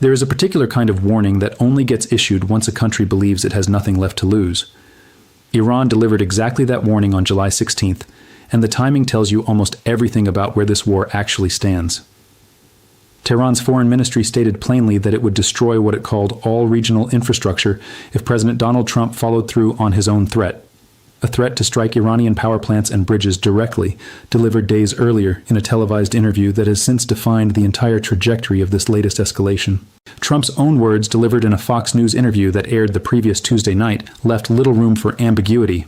There is a particular kind of warning that only gets issued once a country believes it has nothing left to lose. Iran delivered exactly that warning on July 16th, and the timing tells you almost everything about where this war actually stands. Tehran's foreign ministry stated plainly that it would destroy what it called all regional infrastructure if President Donald Trump followed through on his own threat. A threat to strike Iranian power plants and bridges directly, delivered days earlier in a televised interview that has since defined the entire trajectory of this latest escalation. Trump's own words delivered in a Fox News interview that aired the previous Tuesday night left little room for ambiguity.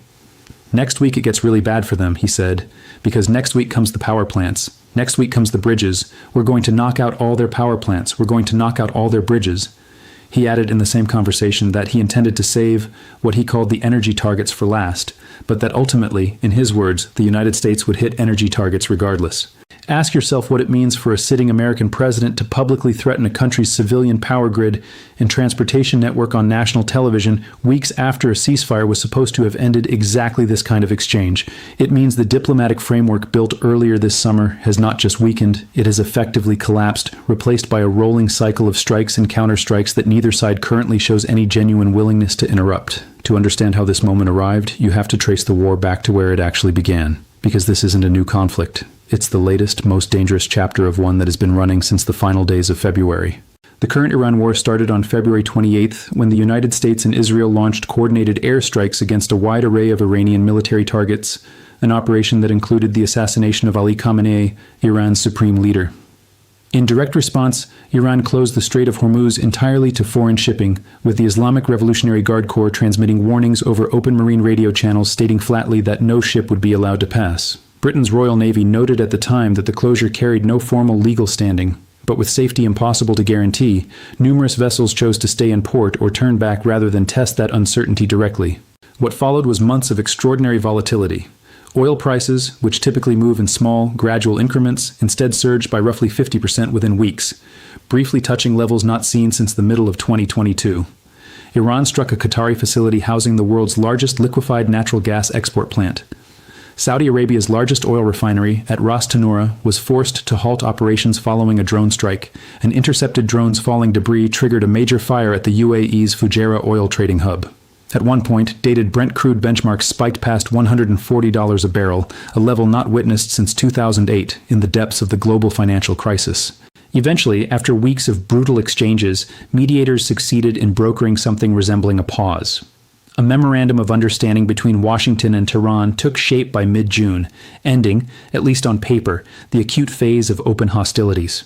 "Next week it gets really bad for them," he said, "because next week comes the power plants. Next week comes the bridges. We're going to knock out all their power plants. We're going to knock out all their bridges." He added in the same conversation that he intended to save what he called the energy targets for last, but that ultimately, in his words, the United States would hit energy targets regardless. Ask yourself what it means for a sitting American president to publicly threaten a country's civilian power grid and transportation network on national television weeks after a ceasefire was supposed to have ended exactly this kind of exchange. It means the diplomatic framework built earlier this summer has not just weakened, it has effectively collapsed, replaced by a rolling cycle of strikes and counterstrikes that neither side currently shows any genuine willingness to interrupt. To understand how this moment arrived, you have to trace the war back to where it actually began, because this isn't a new conflict. It's the latest, most dangerous chapter of one that has been running since the final days of February. The current Iran war started on February 28th when the United States and Israel launched coordinated airstrikes against a wide array of Iranian military targets, an operation that included the assassination of Ali Khamenei, Iran's supreme leader. In direct response, Iran closed the Strait of HORMUZ entirely to foreign shipping, with the Islamic Revolutionary Guard Corps transmitting warnings over open marine radio channels stating flatly that no ship would be allowed to pass. Britain's Royal Navy noted at the time that the closure carried no formal legal standing, but with safety impossible to guarantee, numerous vessels chose to stay in port or turn back rather than test that uncertainty directly. What followed was months of extraordinary volatility. Oil prices, which typically move in small, gradual increments, instead surged by roughly 50% within weeks, briefly touching levels not seen since the middle of 2022. Iran struck a Qatari facility housing the world's largest liquefied natural gas export plant. Saudi Arabia's largest oil refinery at Ras Tanura was forced to halt operations following a drone strike, and intercepted drones falling debris triggered a major fire at the UAE's Fujairah oil trading hub. At one point, dated Brent crude benchmarks spiked past $140 a barrel, a level not witnessed since 2008 in the depths of the global financial crisis. Eventually, after weeks of brutal exchanges, mediators succeeded in brokering something resembling a pause. A memorandum of understanding between Washington and Tehran took shape by mid-June, ending, at least on paper, the acute phase of open hostilities.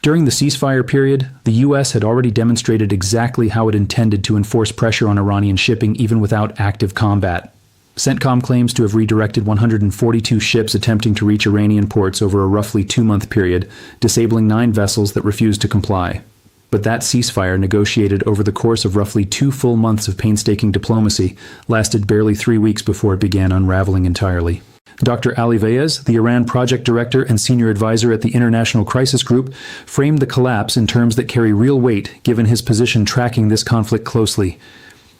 During the ceasefire period, the U.S. had already demonstrated exactly how it intended to enforce pressure on Iranian shipping even without active combat. CENTCOM claims to have redirected 142 ships attempting to reach Iranian ports over a roughly 2-month period, disabling 9 vessels that refused to comply. But that ceasefire, negotiated over the course of roughly 2 full months of painstaking diplomacy, lasted barely 3 weeks before it began unraveling entirely. Dr. Ali Vaez, the Iran project director and senior advisor at the International Crisis Group, framed the collapse in terms that carry real weight given his position tracking this conflict closely.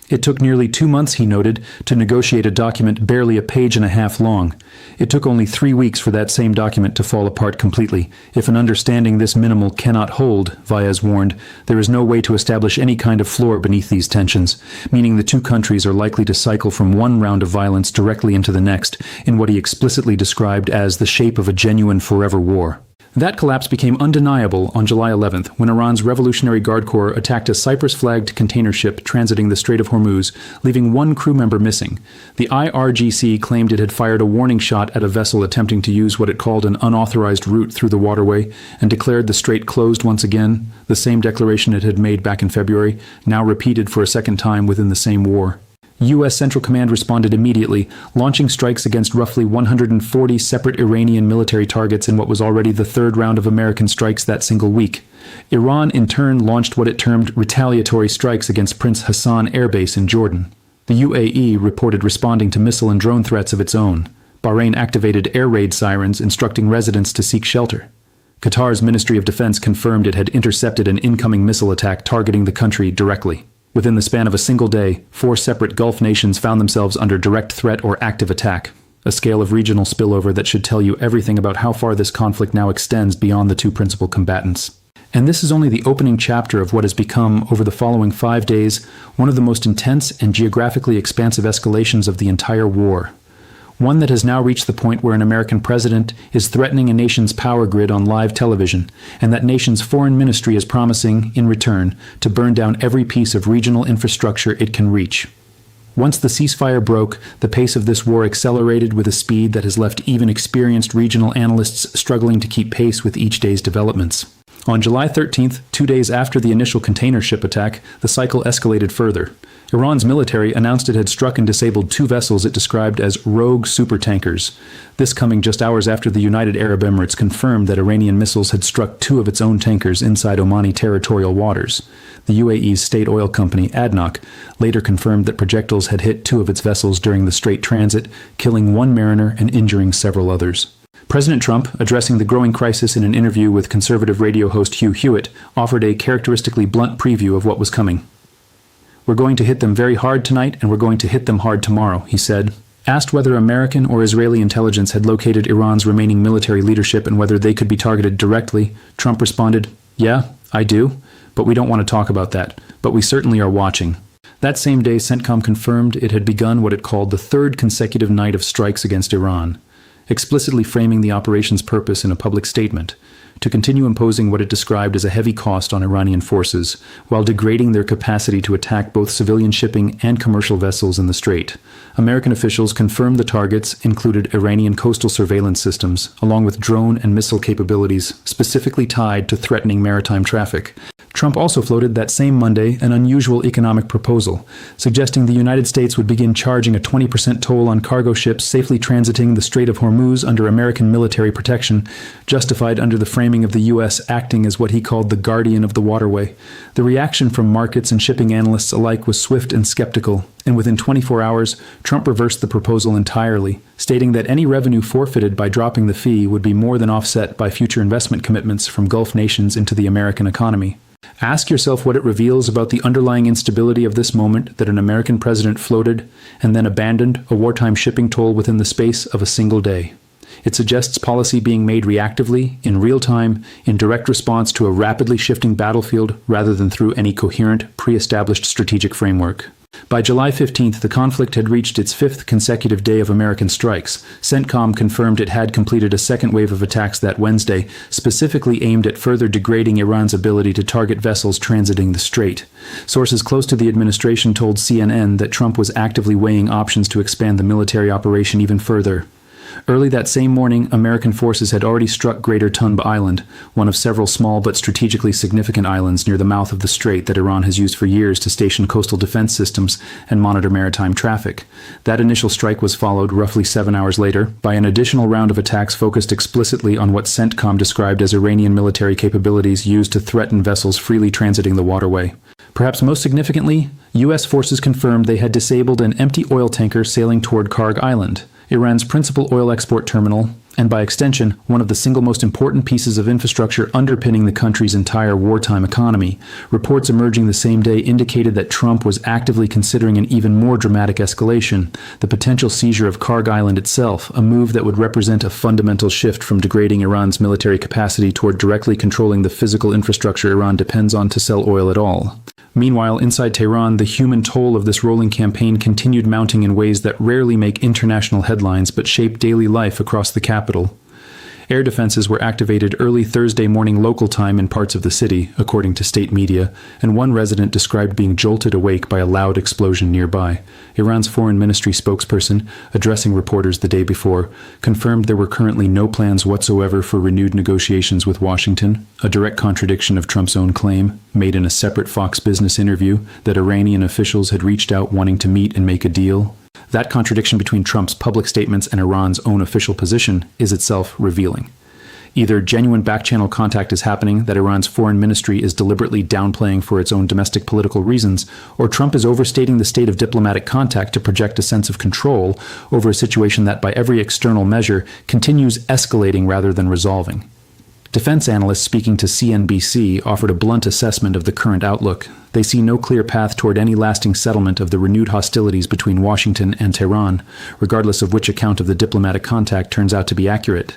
It took nearly 2 months, he noted, to negotiate a document barely a page and a half long. It took only 3 weeks for that same document to fall apart completely. If an understanding this minimal cannot hold, Vaez warned, there is no way to establish any kind of floor beneath these tensions, meaning the two countries are likely to cycle from one round of violence directly into the next, in what he explicitly described as the shape of a genuine forever war. That collapse became undeniable on July 11th when Iran's Revolutionary Guard Corps attacked a Cyprus-flagged container ship transiting the Strait of HORMUZ, leaving 1 crew member missing. The IRGC claimed it had fired a warning shot at a vessel attempting to use what it called an unauthorized route through the waterway, and declared the strait closed once again, the same declaration it had made back in February, now repeated for a second time within the same war. U.S. Central Command responded immediately, launching strikes against roughly 140 separate Iranian military targets in what was already the 3rd round of American strikes that single week. Iran, in turn, launched what it termed retaliatory strikes against Prince Hassan Air Base in Jordan. The UAE reported responding to missile and drone threats of its own. Bahrain activated air raid sirens instructing residents to seek shelter. Qatar's Ministry of Defense confirmed it had intercepted an incoming missile attack targeting the country directly. Within the span of a single day, 4 separate Gulf nations found themselves under direct threat or active attack, a scale of regional spillover that should tell you everything about how far this conflict now extends beyond the two principal combatants. And this is only the opening chapter of what has become, over the following 5 days, one of the most intense and geographically expansive escalations of the entire war. One that has now reached the point where an American president is threatening a nation's power grid on live television, and that nation's foreign ministry is promising, in return, to burn down every piece of regional infrastructure it can reach. Once the ceasefire broke, the pace of this war accelerated with a speed that has left even experienced regional analysts struggling to keep pace with each day's developments. On July 13th, 2 days after the initial container ship attack, the cycle escalated further. Iran's military announced it had struck and disabled 2 vessels it described as rogue supertankers. This coming just hours after the United Arab Emirates confirmed that Iranian missiles had struck 2 of its own tankers inside Omani territorial waters. The UAE's state oil company, ADNOC, later confirmed that projectiles had hit 2 of its vessels during the Strait transit, killing 1 mariner and injuring several others. President Trump, addressing the growing crisis in an interview with conservative radio host Hugh Hewitt, offered a characteristically blunt preview of what was coming. "We're going to hit them very hard tonight, and we're going to hit them hard tomorrow," he said. Asked whether American or Israeli intelligence had located Iran's remaining military leadership and whether they could be targeted directly, Trump responded, "Yeah, I do, but we don't want to talk about that. But we certainly are watching." That same day, CENTCOM confirmed it had begun what it called the 3rd consecutive night of strikes against Iran, explicitly framing the operation's purpose in a public statement: to continue imposing what it described as a heavy cost on Iranian forces, while degrading their capacity to attack both civilian shipping and commercial vessels in the Strait. American officials confirmed the targets included Iranian coastal surveillance systems, along with drone and missile capabilities specifically tied to threatening maritime traffic. Trump also floated that same Monday an unusual economic proposal, suggesting the United States would begin charging a 20% toll on cargo ships safely transiting the Strait of HORMUZ under American military protection, justified under the framing of the U.S. acting as what he called the guardian of the waterway. The reaction from markets and shipping analysts alike was swift and skeptical, and within 24 hours, Trump reversed the proposal entirely, stating that any revenue forfeited by dropping the fee would be more than offset by future investment commitments from Gulf nations into the American economy. Ask yourself what it reveals about the underlying instability of this moment that an American president floated and then abandoned a wartime shipping toll within the space of a single day. It suggests policy being made reactively, in real time, in direct response to a rapidly shifting battlefield rather than through any coherent, pre-established strategic framework. By July 15th, the conflict had reached its 5th consecutive day of American strikes. CENTCOM confirmed it had completed a second wave of attacks that Wednesday, specifically aimed at further degrading Iran's ability to target vessels transiting the Strait. Sources close to the administration told CNN that Trump was actively weighing options to expand the military operation even further. Early that same morning, American forces had already struck Greater Tunb Island, one of several small but strategically significant islands near the mouth of the strait that Iran has used for years to station coastal defense systems and monitor maritime traffic. That initial strike was followed, roughly 7 hours later, by an additional round of attacks focused explicitly on what CENTCOM described as Iranian military capabilities used to threaten vessels freely transiting the waterway. Perhaps most significantly, U.S. forces confirmed they had disabled an empty oil tanker sailing toward Karg Island, Iran's principal oil export terminal, and by extension, one of the single most important pieces of infrastructure underpinning the country's entire wartime economy. Reports emerging the same day indicated that Trump was actively considering an even more dramatic escalation, the potential seizure of Karg Island itself, a move that would represent a fundamental shift from degrading Iran's military capacity toward directly controlling the physical infrastructure Iran depends on to sell oil at all. Meanwhile, inside Tehran, the human toll of this rolling campaign continued mounting in ways that rarely make international headlines but shape daily life across the capital. Air defenses were activated early Thursday morning local time in parts of the city, according to state media, and one resident described being jolted awake by a loud explosion nearby. Iran's foreign ministry spokesperson, addressing reporters the day before, confirmed there were currently no plans whatsoever for renewed negotiations with Washington, a direct contradiction of Trump's own claim, made in a separate Fox Business interview, that Iranian officials had reached out wanting to meet and make a deal. That contradiction between Trump's public statements and Iran's own official position is itself revealing. Either genuine back-channel contact is happening that Iran's foreign ministry is deliberately downplaying for its own domestic political reasons, or Trump is overstating the state of diplomatic contact to project a sense of control over a situation that, by every external measure, continues escalating rather than resolving. Defense analysts speaking to CNBC offered a blunt assessment of the current outlook. They see no clear path toward any lasting settlement of the renewed hostilities between Washington and Tehran, regardless of which account of the diplomatic contact turns out to be accurate.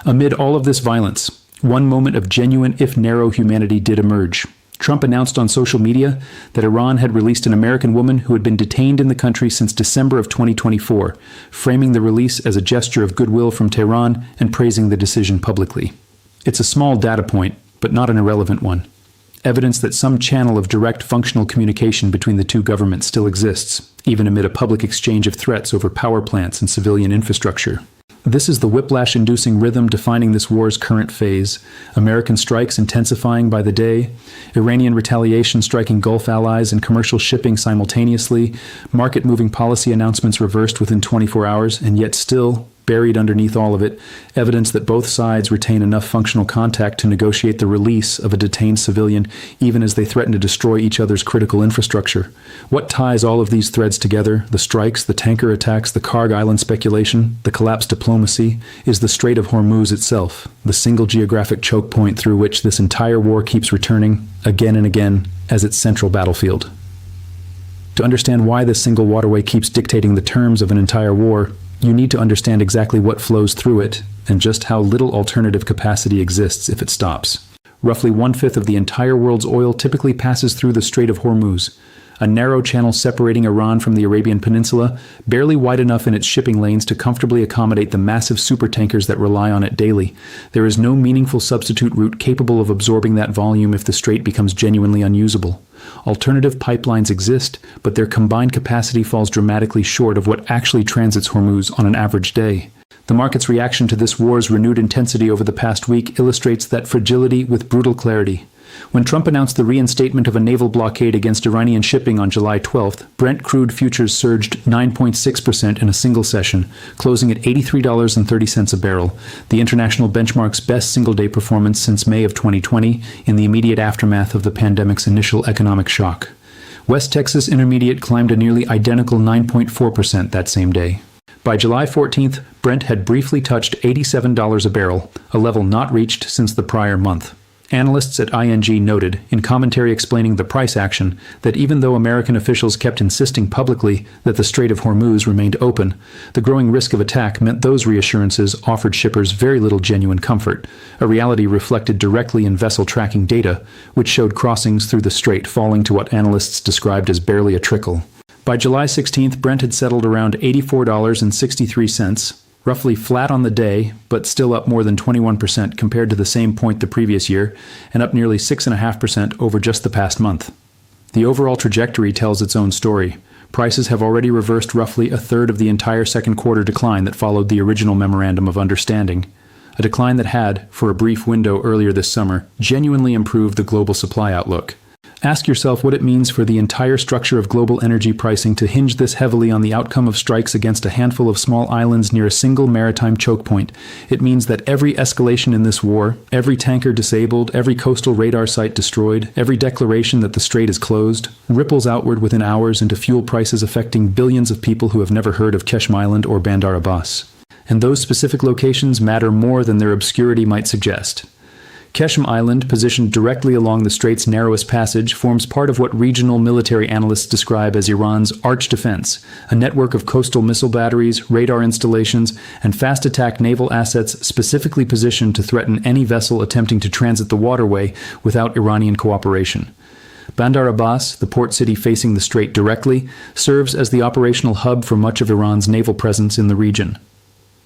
Amid all of this violence, One moment of genuine, if narrow, humanity did emerge. Trump announced on social media that Iran had released an American woman who had been detained in the country since December of 2024, framing the release as a gesture of goodwill from Tehran and praising the decision publicly. It's a small data point, but not an irrelevant one. Evidence that some channel of direct functional communication between the two governments still exists, even amid a public exchange of threats over power plants and civilian infrastructure. This is the whiplash-inducing rhythm defining this war's current phase. American strikes intensifying by the day, Iranian retaliation striking Gulf allies and commercial shipping simultaneously, market-moving policy announcements reversed within 24 hours, and yet still, buried underneath all of it, evidence that both sides retain enough functional contact to negotiate the release of a detained civilian, even as they threaten to destroy each other's critical infrastructure. What ties all of these threads together, the strikes, the tanker attacks, the Karg Island speculation, the collapsed diplomacy, is the Strait of Hormuz itself, the single geographic choke point through which this entire war keeps returning, again and again, as its central battlefield. To understand why this single waterway keeps dictating the terms of an entire war, you need to understand exactly what flows through it and just how little alternative capacity exists if it stops. Roughly 1/5 of the entire world's oil typically passes through the Strait of Hormuz, a narrow channel separating Iran from the Arabian Peninsula, barely wide enough in its shipping lanes to comfortably accommodate the massive supertankers that rely on it daily. There is no meaningful substitute route capable of absorbing that volume if the strait becomes genuinely unusable. Alternative pipelines exist, but their combined capacity falls dramatically short of what actually transits Hormuz on an average day. The market's reaction to this war's renewed intensity over the past week illustrates that fragility with brutal clarity. When Trump announced the reinstatement of a naval blockade against Iranian shipping on July 12th, Brent crude futures surged 9.6% in a single session, closing at $83.30 a barrel, the international benchmark's best single-day performance since May of 2020 in the immediate aftermath of the pandemic's initial economic shock. West Texas Intermediate climbed a nearly identical 9.4% that same day. By July 14th, Brent had briefly touched $87 a barrel, a level not reached since the prior month. Analysts at ING noted, in commentary explaining the price action, that even though American officials kept insisting publicly that the Strait of Hormuz remained open, the growing risk of attack meant those reassurances offered shippers very little genuine comfort, a reality reflected directly in vessel tracking data, which showed crossings through the strait falling to what analysts described as barely a trickle. By July 16th, Brent had settled around $84.63, roughly flat on the day, but still up more than 21% compared to the same point the previous year, and up nearly 6.5% over just the past month. The overall trajectory tells its own story. Prices have already reversed roughly a third of the entire second quarter decline that followed the original Memorandum of Understanding, a decline that had, for a brief window earlier this summer, genuinely improved the global supply outlook. Ask yourself what it means for the entire structure of global energy pricing to hinge this heavily on the outcome of strikes against a handful of small islands near a single maritime choke point. It means that every escalation in this war, every tanker disabled, every coastal radar site destroyed, every declaration that the strait is closed, ripples outward within hours into fuel prices affecting billions of people who have never heard of Qeshm Island or Bandar Abbas. And those specific locations matter more than their obscurity might suggest. Qeshm Island, positioned directly along the strait's narrowest passage, forms part of what regional military analysts describe as Iran's arch defense, a network of coastal missile batteries, radar installations, and fast-attack naval assets specifically positioned to threaten any vessel attempting to transit the waterway without Iranian cooperation. Bandar Abbas, the port city facing the strait directly, serves as the operational hub for much of Iran's naval presence in the region.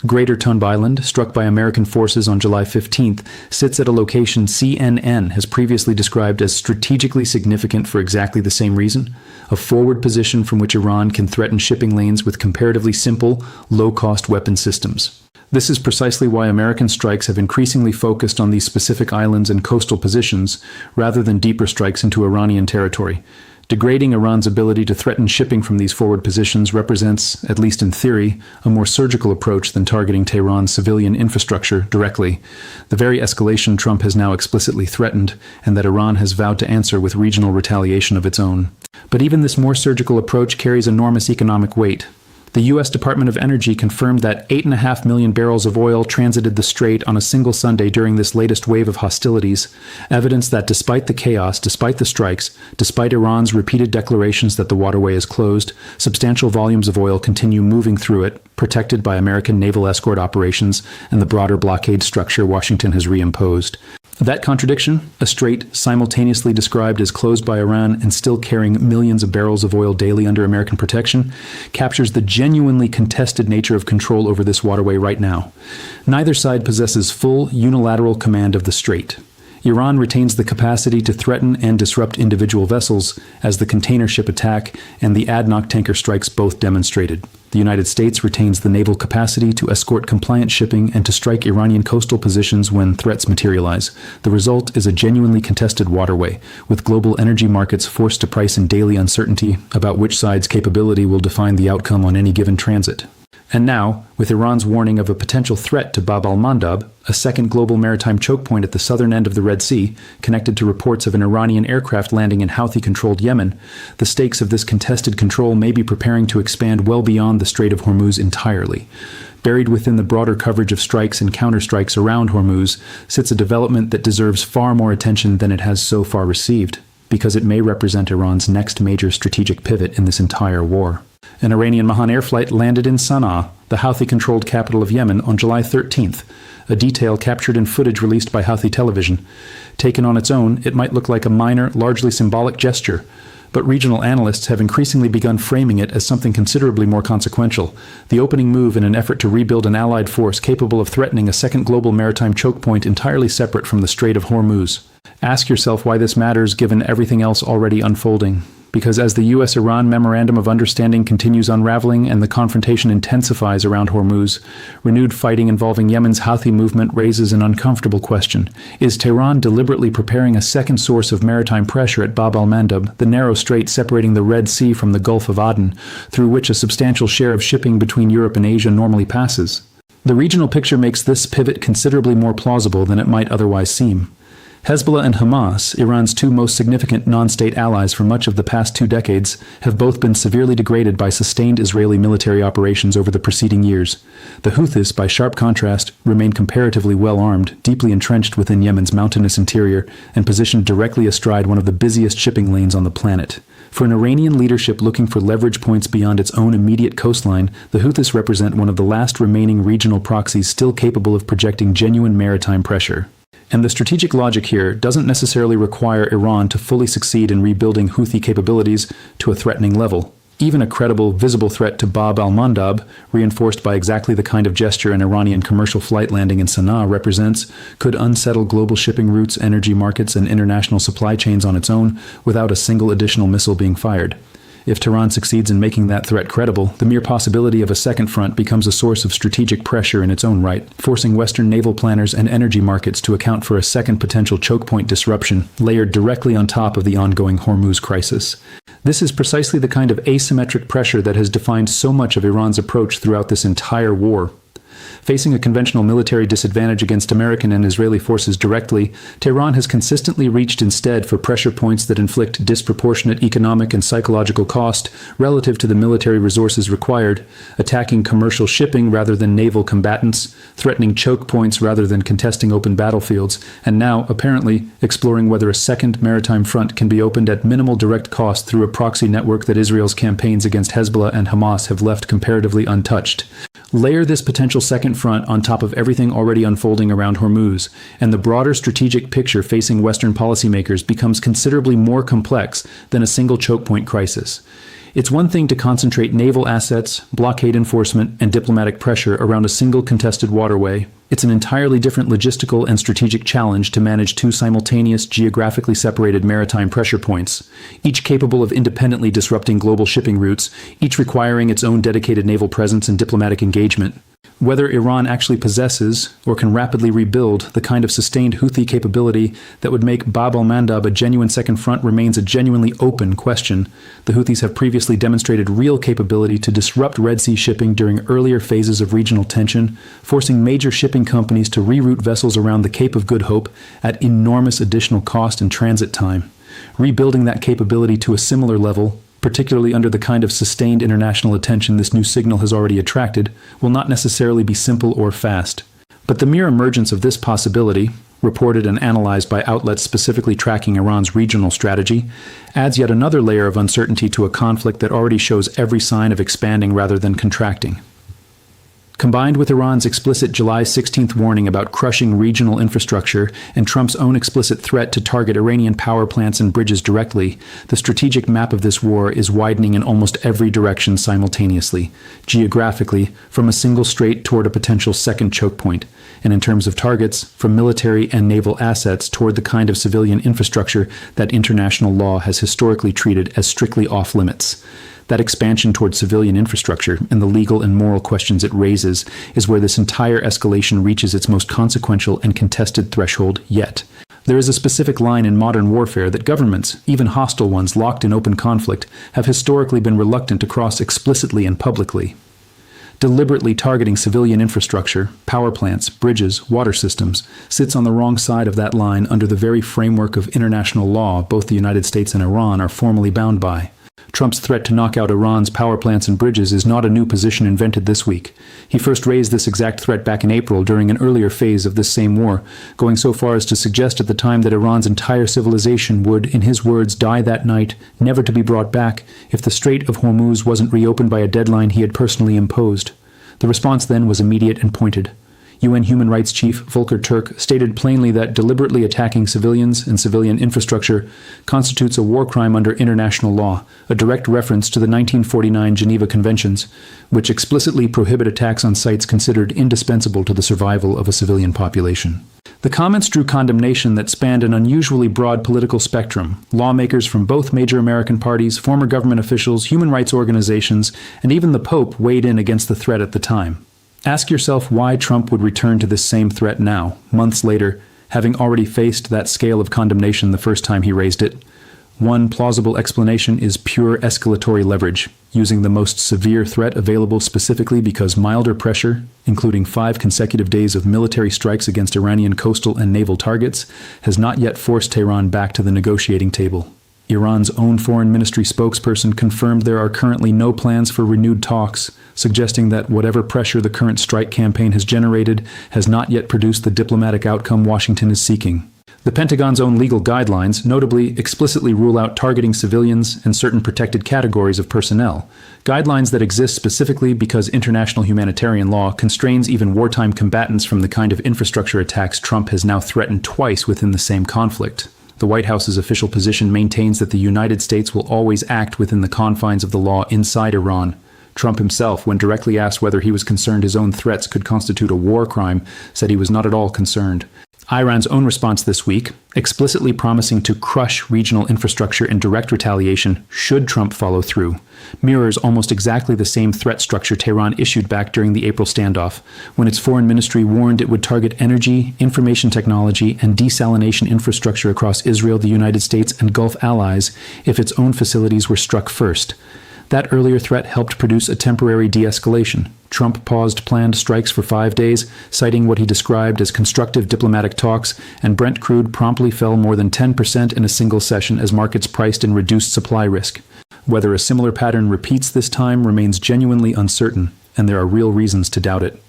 Greater Tunb Island, struck by American forces on July 15th, sits at a location CNN has previously described as strategically significant for exactly the same reason, a forward position from which Iran can threaten shipping lanes with comparatively simple, low-cost weapon systems. This is precisely why American strikes have increasingly focused on these specific islands and coastal positions, rather than deeper strikes into Iranian territory. Degrading Iran's ability to threaten shipping from these forward positions represents, at least in theory, a more surgical approach than targeting Tehran's civilian infrastructure directly, the very escalation Trump has now explicitly threatened, and that Iran has vowed to answer with regional retaliation of its own. But even this more surgical approach carries enormous economic weight. The U.S. Department of Energy confirmed that 8.5 million barrels of oil transited the strait on a single Sunday during this latest wave of hostilities, evidence that despite the chaos, despite the strikes, despite Iran's repeated declarations that the waterway is closed, substantial volumes of oil continue moving through it, protected by American naval escort operations and the broader blockade structure Washington has reimposed. That contradiction, a strait simultaneously described as closed by Iran and still carrying millions of barrels of oil daily under American protection, captures the genuinely contested nature of control over this waterway right now. Neither side possesses full unilateral command of the strait. Iran retains the capacity to threaten and disrupt individual vessels, as the container ship attack and the ADNOC tanker strikes both demonstrated. The United States retains the naval capacity to escort compliant shipping and to strike Iranian coastal positions when threats materialize. The result is a genuinely contested waterway, with global energy markets forced to price in daily uncertainty about which side's capability will define the outcome on any given transit. And now, with Iran's warning of a potential threat to Bab al-Mandab, a second global maritime choke point at the southern end of the Red Sea, connected to reports of an Iranian aircraft landing in Houthi-controlled Yemen, the stakes of this contested control may be preparing to expand well beyond the Strait of Hormuz entirely. Buried within the broader coverage of strikes and counterstrikes around Hormuz sits a development that deserves far more attention than it has so far received, because it may represent Iran's next major strategic pivot in this entire war. An Iranian Mahan air flight landed in Sana'a, the Houthi-controlled capital of Yemen, on July 13th, a detail captured in footage released by Houthi television. Taken on its own, it might look like a minor, largely symbolic gesture, but regional analysts have increasingly begun framing it as something considerably more consequential, the opening move in an effort to rebuild an allied force capable of threatening a second global maritime choke point entirely separate from the Strait of Hormuz. Ask yourself why this matters given everything else already unfolding. Because as the U.S.-Iran Memorandum of Understanding continues unraveling and the confrontation intensifies around Hormuz, renewed fighting involving Yemen's Houthi movement raises an uncomfortable question. Is Tehran deliberately preparing a second source of maritime pressure at Bab al-Mandab, the narrow strait separating the Red Sea from the Gulf of Aden, through which a substantial share of shipping between Europe and Asia normally passes? The regional picture makes this pivot considerably more plausible than it might otherwise seem. Hezbollah and Hamas, Iran's two most significant non-state allies for much of the past 2 decades, have both been severely degraded by sustained Israeli military operations over the preceding years. The Houthis, by sharp contrast, remain comparatively well-armed, deeply entrenched within Yemen's mountainous interior, and positioned directly astride one of the busiest shipping lanes on the planet. For an Iranian leadership looking for leverage points beyond its own immediate coastline, the Houthis represent one of the last remaining regional proxies still capable of projecting genuine maritime pressure. And the strategic logic here doesn't necessarily require Iran to fully succeed in rebuilding Houthi capabilities to a threatening level. Even a credible, visible threat to Bab al-Mandab, reinforced by exactly the kind of gesture an Iranian commercial flight landing in Sana'a represents, could unsettle global shipping routes, energy markets, and international supply chains on its own without a single additional missile being fired. If Tehran succeeds in making that threat credible, the mere possibility of a second front becomes a source of strategic pressure in its own right, forcing Western naval planners and energy markets to account for a second potential choke point disruption layered directly on top of the ongoing Hormuz crisis. This is precisely the kind of asymmetric pressure that has defined so much of Iran's approach throughout this entire war. Facing a conventional military disadvantage against American and Israeli forces directly, Tehran has consistently reached instead for pressure points that inflict disproportionate economic and psychological cost relative to the military resources required, attacking commercial shipping rather than naval combatants, threatening choke points rather than contesting open battlefields, and now, apparently, exploring whether a second maritime front can be opened at minimal direct cost through a proxy network that Israel's campaigns against Hezbollah and Hamas have left comparatively untouched. Layer this potential second front on top of everything already unfolding around Hormuz, and the broader strategic picture facing Western policymakers becomes considerably more complex than a single choke point crisis. It's one thing to concentrate naval assets, blockade enforcement, and diplomatic pressure around a single contested waterway. It's an entirely different logistical and strategic challenge to manage two simultaneous, geographically separated maritime pressure points, each capable of independently disrupting global shipping routes, each requiring its own dedicated naval presence and diplomatic engagement. Whether Iran actually possesses, or can rapidly rebuild, the kind of sustained Houthi capability that would make Bab al-Mandab a genuine second front remains a genuinely open question. The Houthis have previously demonstrated real capability to disrupt Red Sea shipping during earlier phases of regional tension, forcing major shipping companies to reroute vessels around the Cape of Good Hope at enormous additional cost and transit time. Rebuilding that capability to a similar level, particularly under the kind of sustained international attention this new signal has already attracted, will not necessarily be simple or fast. But the mere emergence of this possibility, reported and analyzed by outlets specifically tracking Iran's regional strategy, adds yet another layer of uncertainty to a conflict that already shows every sign of expanding rather than contracting. Combined with Iran's explicit July 16th warning about crushing regional infrastructure and Trump's own explicit threat to target Iranian power plants and bridges directly, the strategic map of this war is widening in almost every direction simultaneously, geographically, from a single strait toward a potential second choke point, and in terms of targets, from military and naval assets toward the kind of civilian infrastructure that international law has historically treated as strictly off-limits. That expansion toward civilian infrastructure and the legal and moral questions it raises is where this entire escalation reaches its most consequential and contested threshold yet. There is a specific line in modern warfare that governments, even hostile ones locked in open conflict, have historically been reluctant to cross explicitly and publicly. Deliberately targeting civilian infrastructure, power plants, bridges, water systems, sits on the wrong side of that line under the very framework of international law both the United States and Iran are formally bound by. Trump's threat to knock out Iran's power plants and bridges is not a new position invented this week. He first raised this exact threat back in April during an earlier phase of this same war, going so far as to suggest at the time that Iran's entire civilization would, in his words, die that night, never to be brought back, if the Strait of HORMUZ wasn't reopened by a deadline he had personally imposed. The response then was immediate and pointed. UN Human Rights Chief Volker Turk stated plainly that deliberately attacking civilians and civilian infrastructure constitutes a war crime under international law, a direct reference to the 1949 Geneva Conventions, which explicitly prohibit attacks on sites considered indispensable to the survival of a civilian population. The comments drew condemnation that spanned an unusually broad political spectrum. Lawmakers from both major American parties, former government officials, human rights organizations, and even the Pope weighed in against the threat at the time. Ask yourself why Trump would return to this same threat now, months later, having already faced that scale of condemnation the first time he raised it. One plausible explanation is pure escalatory leverage, using the most severe threat available specifically because milder pressure, including 5 consecutive days of military strikes against Iranian coastal and naval targets, has not yet forced Tehran back to the negotiating table. Iran's own foreign ministry spokesperson confirmed there are currently no plans for renewed talks, suggesting that whatever pressure the current strike campaign has generated has not yet produced the diplomatic outcome Washington is seeking. The Pentagon's own legal guidelines notably explicitly rule out targeting civilians and certain protected categories of personnel, guidelines that exist specifically because international humanitarian law constrains even wartime combatants from the kind of infrastructure attacks Trump has now threatened twice within the same conflict. The White House's official position maintains that the United States will always act within the confines of the law inside Iran. Trump himself, when directly asked whether he was concerned his own threats could constitute a war crime, said he was not at all concerned. Iran's own response this week, explicitly promising to crush regional infrastructure in direct retaliation should Trump follow through, mirrors almost exactly the same threat structure Tehran issued back during the April standoff, when its foreign ministry warned it would target energy, information technology, and desalination infrastructure across Israel, the United States, and Gulf allies if its own facilities were struck first. That earlier threat helped produce a temporary de-escalation. Trump paused planned strikes for 5 days, citing what he described as constructive diplomatic talks, and Brent crude promptly fell more than 10% in a single session as markets priced in reduced supply risk. Whether a similar pattern repeats this time remains genuinely uncertain, and there are real reasons to doubt it.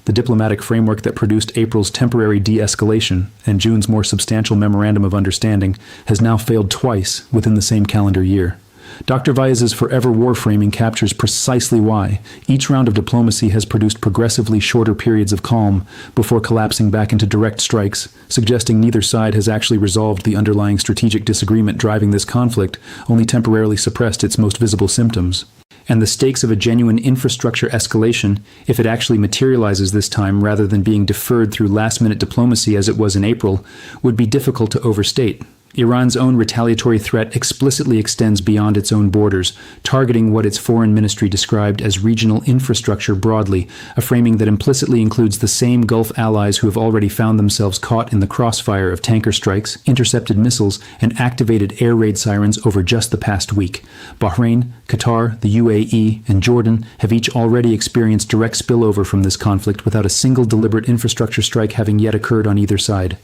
The diplomatic framework that produced April's temporary de-escalation and June's more substantial memorandum of understanding has now failed twice within the same calendar year. Dr. Vaez's forever war framing captures precisely why each round of diplomacy has produced progressively shorter periods of calm before collapsing back into direct strikes, suggesting neither side has actually resolved the underlying strategic disagreement driving this conflict, only temporarily suppressed its most visible symptoms. And the stakes of a genuine infrastructure escalation, if it actually materializes this time rather than being deferred through last-minute diplomacy as it was in April, would be difficult to overstate. Iran's own retaliatory threat explicitly extends beyond its own borders, targeting what its foreign ministry described as regional infrastructure broadly, a framing that implicitly includes the same Gulf allies who have already found themselves caught in the crossfire of tanker strikes, intercepted missiles, and activated air raid sirens over just the past week. Bahrain, Qatar, the UAE, and Jordan have each already experienced direct spillover from this conflict without a single deliberate infrastructure strike having yet occurred on either side.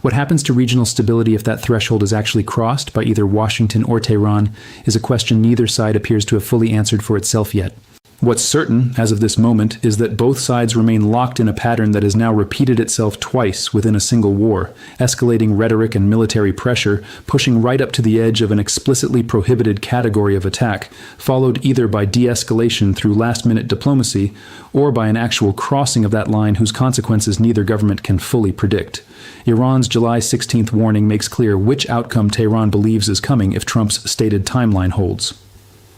What happens to regional stability if that threshold threshold is actually crossed by either Washington or Tehran is a question neither side appears to have fully answered for itself yet. What's certain, as of this moment, is that both sides remain locked in a pattern that has now repeated itself twice within a single war, escalating rhetoric and military pressure, pushing right up to the edge of an explicitly prohibited category of attack, followed either by de-escalation through last-minute diplomacy, or by an actual crossing of that line whose consequences neither government can fully predict. Iran's July 16th warning makes clear which outcome Tehran believes is coming if Trump's stated timeline holds.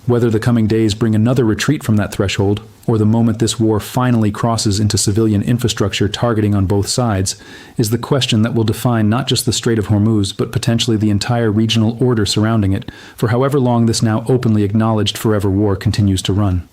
Whether the coming days bring another retreat from that threshold, or the moment this war finally crosses into civilian infrastructure targeting on both sides, is the question that will define not just the Strait of Hormuz, but potentially the entire regional order surrounding it, for however long this now openly acknowledged forever war continues to run.